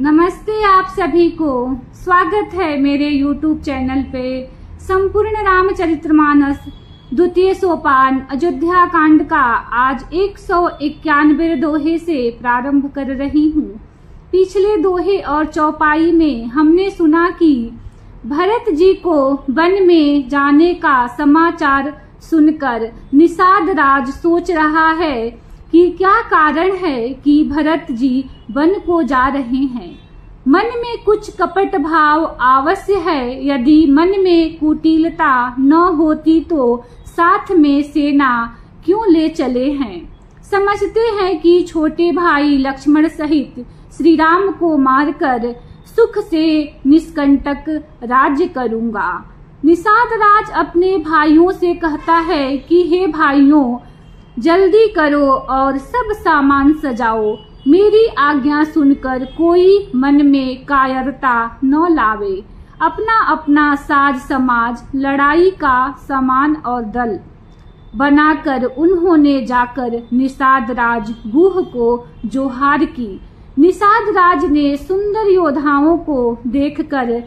नमस्ते आप सभी को। स्वागत है मेरे YouTube चैनल पे। संपूर्ण रामचरितमानस द्वितीय सोपान अयोध्या कांड का आज 191वें दोहे से प्रारंभ कर रही हूँ। पिछले दोहे और चौपाई में हमने सुना कि भरत जी को वन में जाने का समाचार सुनकर निषाद राज सोच रहा है कि क्या कारण है कि भरत जी वन को जा रहे हैं। मन में कुछ कपट भाव अवश्य है। यदि मन में कुटिलता न होती तो साथ में सेना क्यों ले चले हैं। समझते हैं कि छोटे भाई लक्ष्मण सहित श्री राम को मारकर सुख से निष्कंटक राज्य करूंगा। निषाद राज अपने भाइयों से कहता है कि हे भाइयों, जल्दी करो और सब सामान सजाओ। मेरी आज्ञा सुनकर कोई मन में कायरता न लावे। अपना अपना साज समाज लड़ाई का सामान और दल बनाकर उन्होंने जाकर निषाद राज गुह को जोहार की। निषाद राज ने सुंदर योद्धाओं को देखकर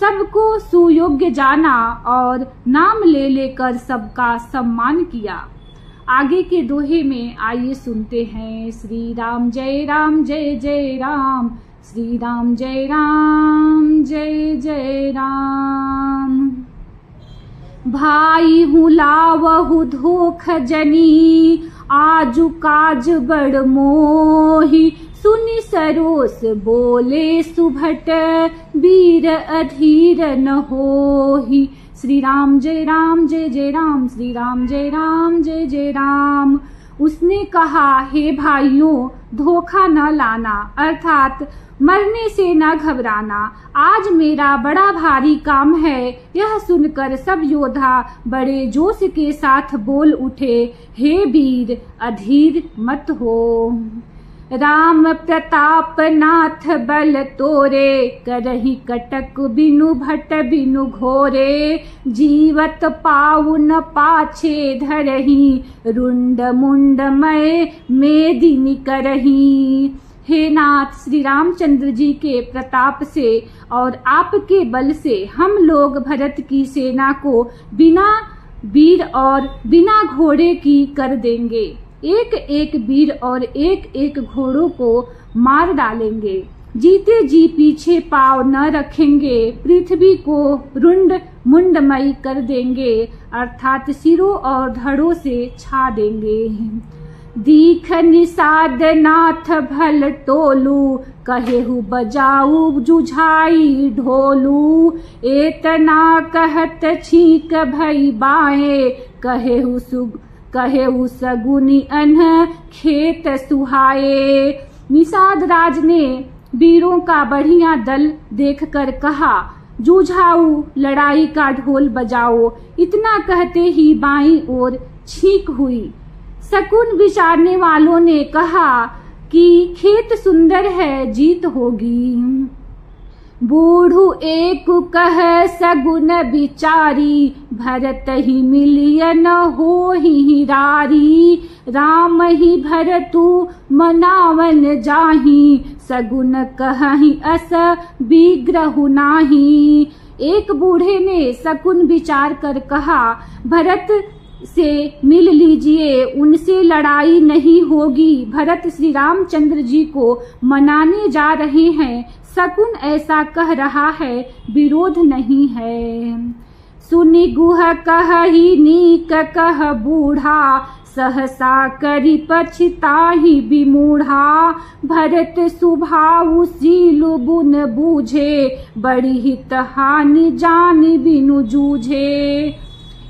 सबको सुयोग्य जाना और नाम ले लेकर सबका सम्मान किया। आगे के दोहे में आइए सुनते हैं। श्री राम जय जय राम, श्री राम जय जय राम। भाई हूँ लावहु धोख जनी, आजु काज बड़ मोही। सुनि सरोस बोले सुभट, वीर अधीर न होही। श्री राम जय जय राम, श्री राम जय जय राम। उसने कहा, हे भाइयों, धोखा न लाना, अर्थात मरने से न घबराना। आज मेरा बड़ा भारी काम है। यह सुनकर सब योद्धा बड़े जोश के साथ बोल उठे, हे वीर, अधीर मत हो। राम प्रताप नाथ बल तोरे, करही कटक बिनु भट बिनु घोरे। जीवत पाउ न पाछे धरही, रुंड मुंड मय मेदिनी करही। हे नाथ, श्री रामचंद्र जी के प्रताप से और आपके बल से हम लोग भरत की सेना को बिना वीर और बिना घोड़े की कर देंगे। एक एक वीर और एक एक घोड़ों को मार डालेंगे। जीते जी पीछे पाव न रखेंगे। पृथ्वी को रुंड मुंडमयी कर देंगे, अर्थात सिरों और धड़ों से छा देंगे। दीख निषाद नाथ भल टोलू, कहेहु बजाऊ जुझाई ढोलू। एतना कहत छीक भई बाए, कहेहु सगुनी अन्ह खेत सुहाए। निषाद राज ने वीरों का बढ़िया दल देखकर कहा, जूझाऊ लड़ाई का ढोल बजाओ। इतना कहते ही बाईं ओर छींक हुई। शकुन विचारने वालों ने कहा कि खेत सुंदर है, जीत होगी। बूढ़ू एक कह सगुन विचारी, भरत ही मिलिय न हो ही रारी। राम ही भरतु मनावन जाही, सगुन कहि अस विग्रहु नाही। एक बूढ़े ने शकुन विचार कर कहा, भरत से मिल लीजिए, उनसे लड़ाई नहीं होगी। भरत श्री रामचंद्र जी को मनाने जा रहे हैं। शकुन ऐसा कह रहा है, विरोध नहीं है। सुनि गुह कहि नीक कह बूढ़ा, सहसा करि पछताहि विमूढ़ा। भरत सुभाउ सील बुन बूझे, बड़ी हित हानि जानि बिनु जूझे।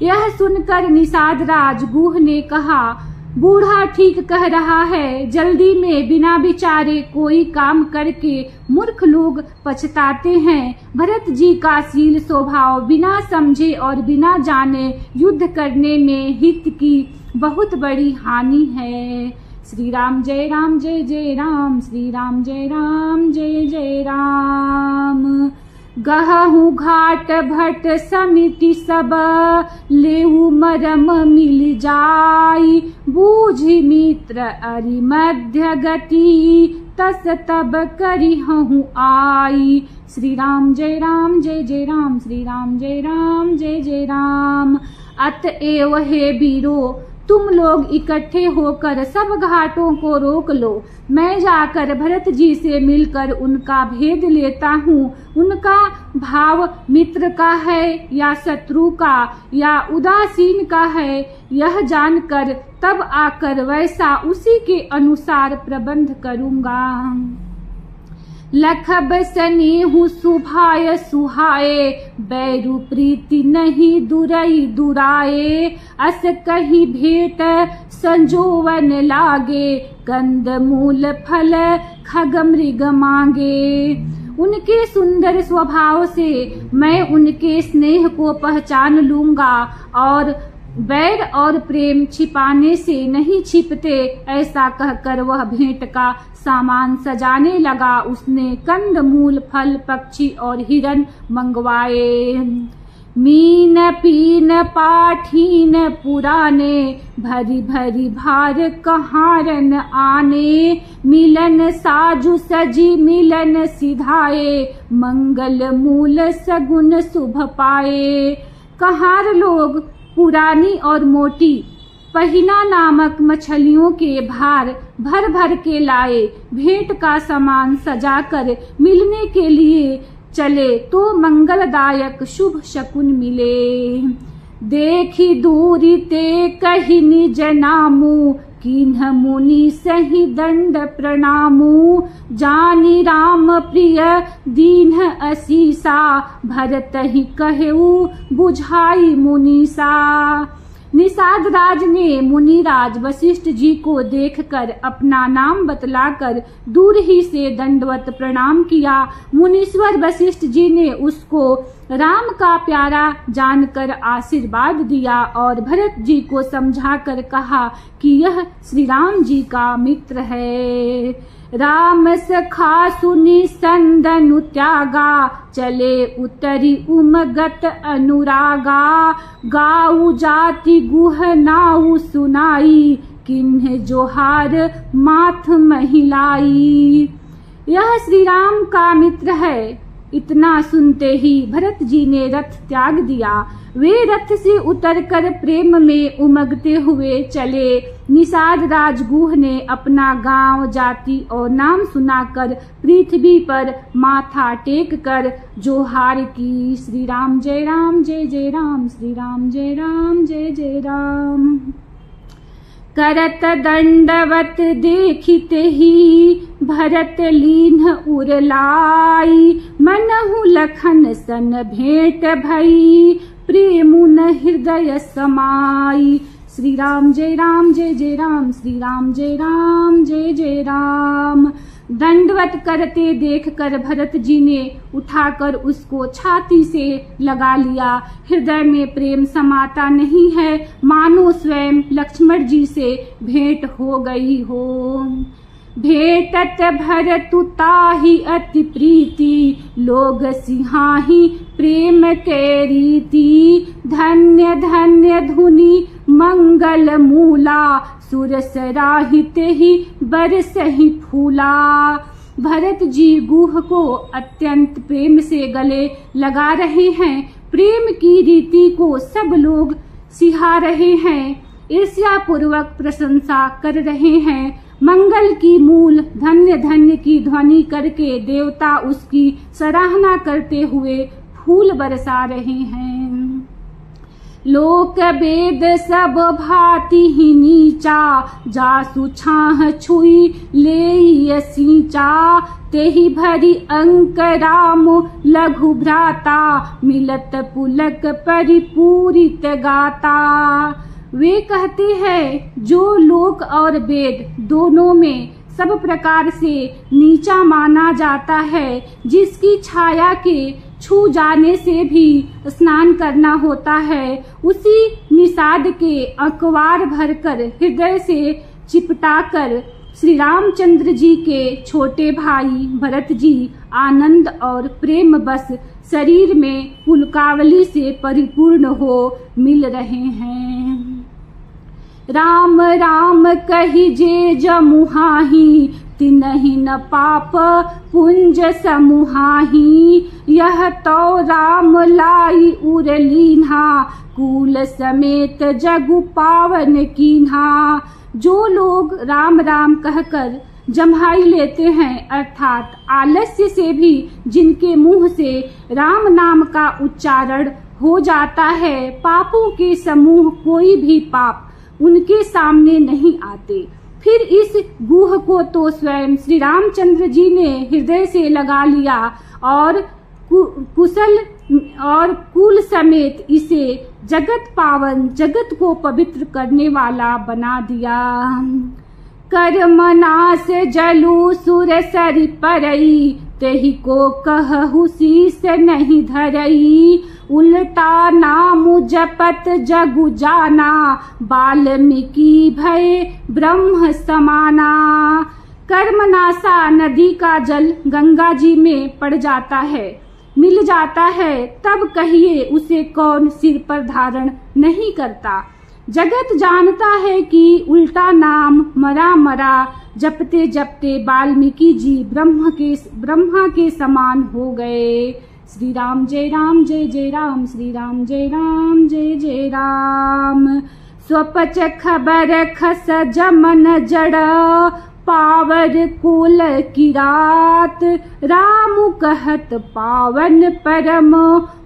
यह सुनकर निषाद राज गुह ने कहा, बूढ़ा ठीक कह रहा है। जल्दी में बिना विचारे कोई काम करके मूर्ख लोग पछताते हैं। भरत जी का शील स्वभाव बिना समझे और बिना जाने युद्ध करने में हित की बहुत बड़ी हानि है। श्री राम जय जय राम, श्री राम जय जय राम। गहु घाट भट समिति सब, लेऊ मरम मिल जाई। बूढ़ बूझी मित्र अरि मध्य गति, तस तब करी हूँ आई। श्री राम जय राम जय जय राम, श्री राम जय राम जय जय राम। अतएव हे वीरो, तुम लोग इकट्ठे होकर सब घाटों को रोक लो। मैं जाकर भरत जी से मिलकर उनका भेद लेता हूँ। उनका भाव मित्र का है या शत्रु का या उदासीन का है, यह जानकर तब आकर वैसा उसी के अनुसार प्रबंध करूँगा। लखब स्नेहु सुभाय सुहाए, बैरु प्रीति नहीं दुरई दुराए। अस कहीं भेंट संजोवन लागे, कंद मूल फल खग मृग मांगे। उनके सुंदर स्वभाव से मैं उनके स्नेह को पहचान लूंगा, और बैर और प्रेम छिपाने से नहीं छिपते। ऐसा कहकर वह भेंट का सामान सजाने लगा। उसने कंद मूल फल पक्षी और हिरन मंगवाए। मीन पीन पाठीन पुराने, भरी भरी भार कहारन आने। मिलन साजु सजी मिलन सिधाए, मंगल मूल सगुन शुभ पाए। कहार लोग पुरानी और मोटी पहिना नामक मछलियों के भार भर भर के लाए। भेंट का सामान सजाकर मिलने के लिए चले तो मंगलदायक शुभ शकुन मिले। देखी दूरी ते कही निज नामू, किन्ह मुनि सही दंड प्रणामू। जानी राम प्रिय दीन असीसा, भरत ही कहेऊ बुझाई मुनीसा। निषाद राज ने मुनिराज वशिष्ठ जी को देखकर अपना नाम बतलाकर दूर ही से दंडवत प्रणाम किया। मुनीश्वर वशिष्ठ जी ने उसको राम का प्यारा जानकर आशीर्वाद दिया और भरत जी को समझाकर कहा कि यह श्री राम जी का मित्र है। राम सखा सुनि संदनु त्यागा, चले उतरी उमगत अनुरागा। गाऊ जाति गुह नाऊ सुनाई, किन्ह जोहार माथ महिलाई। यह श्री राम का मित्र है। इतना सुनते ही भरत जी ने रथ त्याग दिया। वे रथ से उतरकर प्रेम में उमगते हुए चले। निषाद राजगुह ने अपना गांव, जाति और नाम सुनाकर पृथ्वी पर माथा टेक कर जोहार की। श्री राम जय राम जय जय राम, श्री राम जय राम जय जय राम। करत दंडवत देखिते ही, भरत लीन उरलाई। मनहु लखन सन भेंट भई, प्रेमुन हृदय समाई। श्री राम जय राम जय जय राम, श्री राम जय राम जय जय राम। दंडवत करते देखकर भरत जी ने उठाकर उसको छाती से लगा लिया। हृदय में प्रेम समाता नहीं है, मानो स्वयं लक्ष्मण जी से भेंट हो गई हो। भेटत भरतु ताहि अति प्रीति, लोग सिंहाही प्रेम के रीति। धन्य धन्य धुनि मंगल मूला, सुरस राहित ही बरस ही फूला। भरत जी गुह को अत्यंत प्रेम से गले लगा रहे हैं। प्रेम की रीति को सब लोग सिहा रहे हैं, ईर्ष्या पूर्वक प्रशंसा कर रहे हैं। मंगल की मूल धन्य धन्य की ध्वनि करके देवता उसकी सराहना करते हुए फूल बरसा रहे हैं। लोक वेद सब भांति ही नीचा, जासु छाह छुई ले सींचा। तेहि भरी अंक राम लघु भ्राता, मिलत पुलक परिपूरित गाता। वे कहते हैं जो लोक और वेद दोनों में सब प्रकार से नीचा माना जाता है, जिसकी छाया के छू जाने से भी स्नान करना होता है, उसी निषाद के अखबार भरकर हृदय से चिपटाकर श्री रामचंद्र जी के छोटे भाई भरत जी आनंद और प्रेम बस शरीर में पुलकावली से परिपूर्ण हो मिल रहे हैं। राम राम कही जे जमुहाही, तिनहि न पाप पुंज समुहाही। यह तो राम लाई उरलीन्हा, कुल समेत जगु पावन कीन्हा। जो लोग राम राम कहकर जम्हाई लेते हैं, अर्थात आलस्य से भी जिनके मुंह से राम नाम का उच्चारण हो जाता है, पापों के समूह कोई भी पाप उनके सामने नहीं आते। फिर इस गुह को तो स्वयं श्री रामचंद्र जी ने हृदय से लगा लिया और कुशल और कुल समेत इसे जगत पावन, जगत को पवित्र करने वाला बना दिया। कर्मनाश जलु सुर सरि परई, तेहि को कहु शीस नहीं धरई। उल्टा नाम जपत जगु जाना, वाल्मीकि भय ब्रह्म समाना। कर्मनाशा नदी का जल गंगा जी में पड़ जाता है, मिल जाता है, तब कहिए उसे कौन सिर पर धारण नहीं करता। जगत जानता है कि उल्टा नाम मरा मरा जपते जपते वाल्मीकि जी ब्रह्मा के समान हो गए। श्री राम जय राम जय जय राम, श्री राम जय राम जय जय राम। स्वपच खबर खस जमन जड़, पावर कुल की रात। राम कहत पावन परम,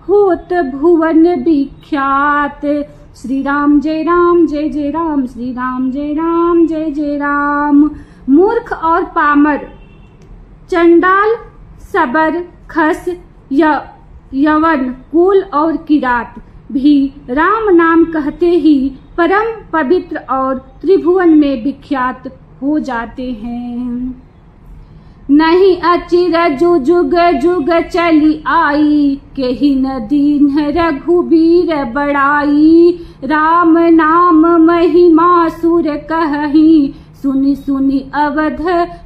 होत भुवन विख्यात। श्री राम जय राम जय जय राम, श्री राम जय राम जय जय राम। मूर्ख और पामर, चंडाल, सबर, खस, यवन, कुल और किरात भी राम नाम कहते ही परम पवित्र और त्रिभुवन में विख्यात हो जाते हैं। नहीं अचिर जो जुग जुग चली आई, केहि न दीन रघुबीर बड़ाई। राम नाम महिमा सुर कहही, सुनि सुनि अवध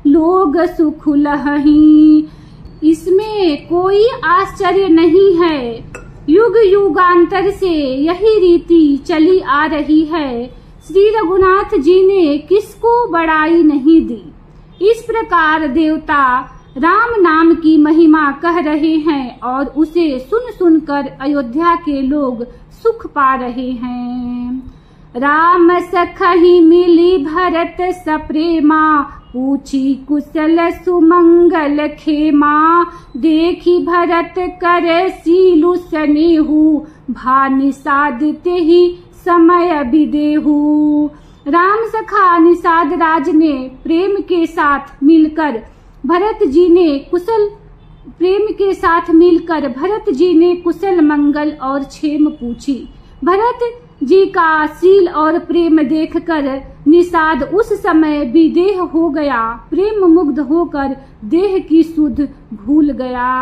लोग सुख लहही। इसमें कोई आश्चर्य नहीं है, युग युगांतर से यही रीति चली आ रही है। श्री रघुनाथ जी ने किसको बड़ाई नहीं दी। इस प्रकार देवता राम नाम की महिमा कह रहे हैं और उसे सुन सुनकर अयोध्या के लोग सुख पा रहे हैं। राम सखहि मिली भरत सप्रेमा, पूछी कुशल सुमंगल खेमा। देखी भरत कर सीलु सनेहु, भानि साधते ही समय विदेहु। राम सखा निषाद राज ने प्रेम के साथ मिलकर भरत जी ने कुशल मंगल और क्षेम पूछी। भरत जी का शील और प्रेम देखकर निषाद उस समय विदेह हो गया, प्रेम मुग्ध होकर देह की सुध भूल गया।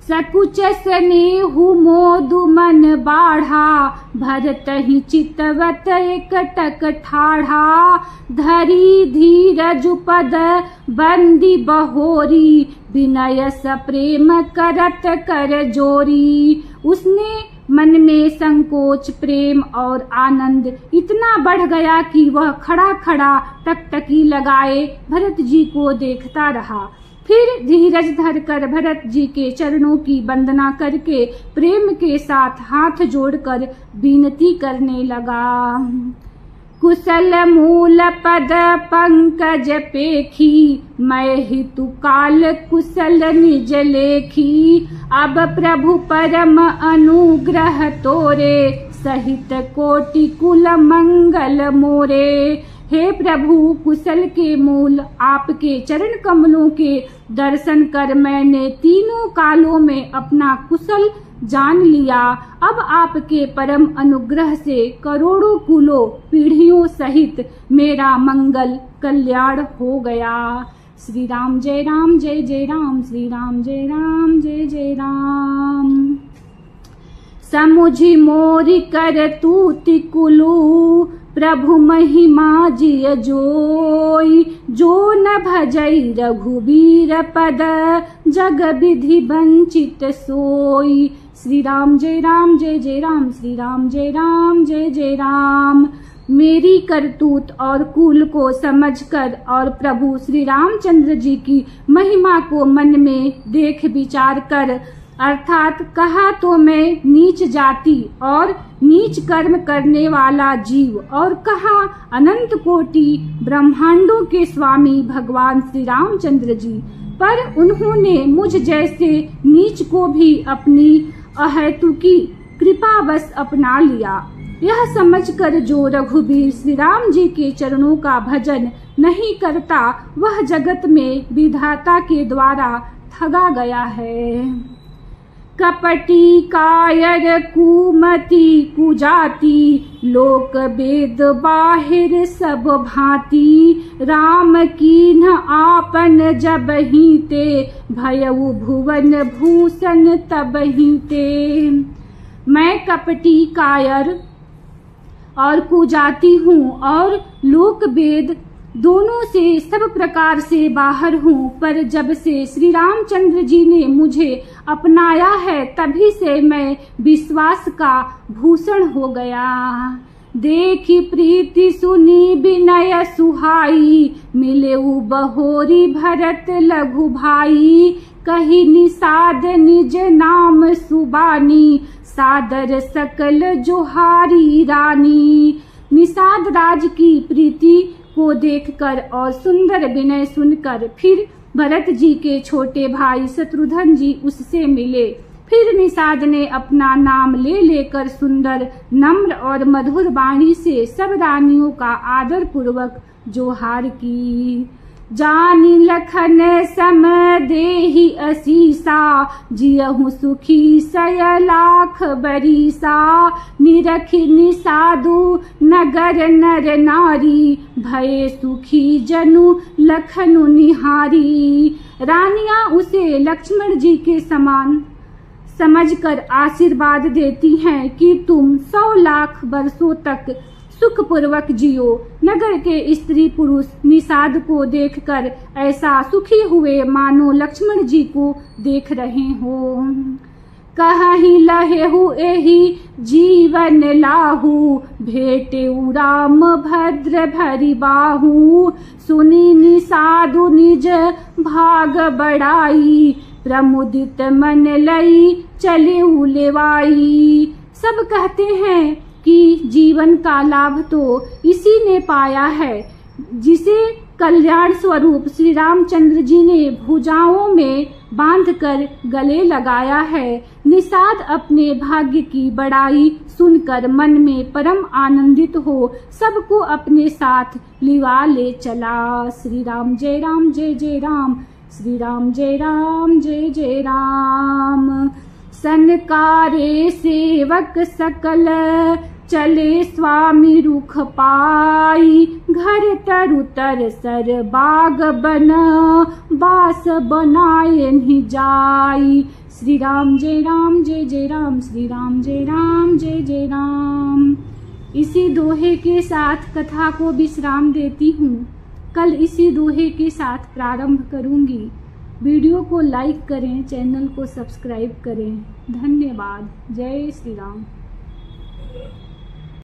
सकुच स्नेहु मोदु मन बाढ़ा, भरत ही चितवत एकटक ठाढ़ा। धरी धीरज पद बंदी बहोरी, विनय सप्रेम करत कर जोरी। उसने मन में संकोच, प्रेम और आनंद इतना बढ़ गया कि वह खड़ा खड़ा टकटकी लगाए भरत जी को देखता रहा। फिर धीरज धरकर भरत जी के चरणों की वंदना करके प्रेम के साथ हाथ जोड़कर विनती करने लगा। कुशल मूल पद पंकज पेखी, मैं हितु काल कुशल निज लेखी। अब प्रभु परम अनुग्रह तोरे, सहित कोटि कुल मंगल मोरे। हे प्रभु, कुशल के मूल आपके चरण कमलों के दर्शन कर मैंने तीनों कालों में अपना कुशल जान लिया। अब आपके परम अनुग्रह से करोड़ों कुलों पीढ़ियों सहित मेरा मंगल कल्याण हो गया। श्री राम जय राम जय जय राम, श्री राम जय राम जय जय राम। समुझि मोरि कर तूति कुलु, प्रभु महिमा जिय जोई। जो न भजई रघुबीर पद, जग विधि वंचित सोई। श्री राम जय राम जय जय राम, श्री राम जय राम जय जय राम। मेरी करतूत और कुल को समझकर और प्रभु श्री रामचंद्र जी की महिमा को मन में देख विचार कर, अर्थात कहा तो मैं नीच जाति और नीच कर्म करने वाला जीव, और कहा अनंत कोटि ब्रह्मांडों के स्वामी भगवान श्री रामचंद्र जी, पर उन्होंने मुझ जैसे नीच को भी अपनी अहेतुकी कृपावश अपना लिया। यह समझकर जो रघुवीर श्री राम जी के चरणों का भजन नहीं करता, वह जगत में विधाता के द्वारा ठगा गया है। कपटी कायर कुमति कुजाति, लोक वेद बाहिर सब भांति, राम कीन्ह आपन जब ही ते, भयउ भुवन भूषण तब ही ते। मैं कपटी कायर और कुजाति हूँ और लोक वेद दोनों से सब प्रकार से बाहर हूँ, पर जब से श्री रामचंद्र जी ने मुझे अपनाया है तभी से मैं विश्वास का भूषण हो गया। देखी प्रीति सुनी विनय सुहाई, मिले बहोरी भरत लघु भाई, कही निषाद निज नाम सुबानी, सादर सकल जोहारी रानी। निषाद राज की प्रीति को देखकर और सुंदर विनय सुनकर फिर भरत जी के छोटे भाई शत्रुघ्न जी उससे मिले। फिर निषाद ने अपना नाम ले लेकर सुंदर नम्र और मधुर वाणी से सब रानियों का आदर पूर्वक जोहार की। जानी लखन सम देहि असीसा, जियहु सुखी सय लाख बरीसा, निरखि निसाधु नगर नर नारी, भये सुखी जनु लखनु निहारी। रानियां उसे लक्ष्मण जी के समान समझकर आशीर्वाद देती हैं कि तुम 100 लाख वर्षों तक सुखपूर्वक जियो। नगर के स्त्री पुरुष निषाद को देखकर ऐसा सुखी हुए मानो लक्ष्मण जी को देख रहे हो। कहीं लहेहु एहि जीवन लाहू, भेटेउ राम भद्र भरी बाहू, सुनी निषादु निज भाग बढ़ाई, प्रमुदित मन लई चले लेवाई। सब कहते हैं कि जीवन का लाभ तो इसी ने पाया है जिसे कल्याण स्वरूप श्री रामचंद्र जी ने भुजाओं में बांधकर गले लगाया है। निषाद अपने भाग्य की बड़ाई सुनकर मन में परम आनंदित हो सबको अपने साथ लिवा ले चला। श्री राम जय राम जय जय राम, श्री राम जय राम जय जय राम। सनकारे सेवक सकल, चले स्वामी रुख पाई, घर तरु तर सर बाग बन, बास बनाए नहीं जाई। श्री राम जय राम जय जय राम, श्री राम जय राम जय जय राम। इसी दोहे के साथ कथा को विश्राम देती हूँ। कल इसी दोहे के साथ प्रारंभ करूँगी। वीडियो को लाइक करें, चैनल को सब्सक्राइब करें। धन्यवाद। जय श्री राम।